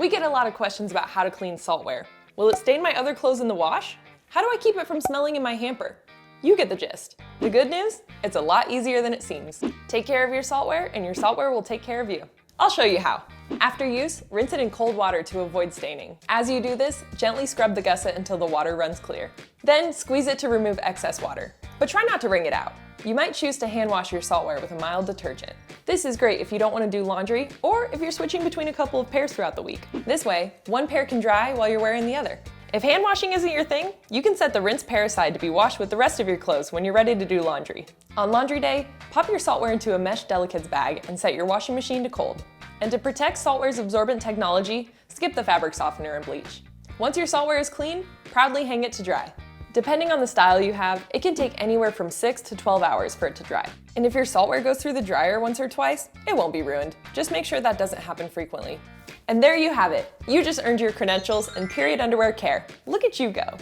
We get a lot of questions about how to clean Saalt Wear. Will it stain my other clothes in the wash? How do I keep it from smelling in my hamper? You get the gist. The good news? It's a lot easier than it seems. Take care of your Saalt Wear and your Saalt Wear will take care of you. I'll show you how. After use, rinse it in cold water to avoid staining. As you do this, gently scrub the gusset until the water runs clear. Then squeeze it to remove excess water. But try not to wring it out. You might choose to hand wash your Saalt Wear with a mild detergent. This is great if you don't want to do laundry or if you're switching between a couple of pairs throughout the week. This way, one pair can dry while you're wearing the other. If hand washing isn't your thing, you can set the rinse pair aside to be washed with the rest of your clothes when you're ready to do laundry. On laundry day, pop your Saalt Wear into a mesh delicates bag and set your washing machine to cold. And to protect Saalt Wear's absorbent technology, skip the fabric softener and bleach. Once your Saalt Wear is clean, proudly hang it to dry. Depending on the style you have, it can take anywhere from 6 to 12 hours for it to dry. And if your Saalt Wear goes through the dryer once or twice, it won't be ruined. Just make sure that doesn't happen frequently. And there you have it. You just earned your credentials in period underwear care. Look at you go.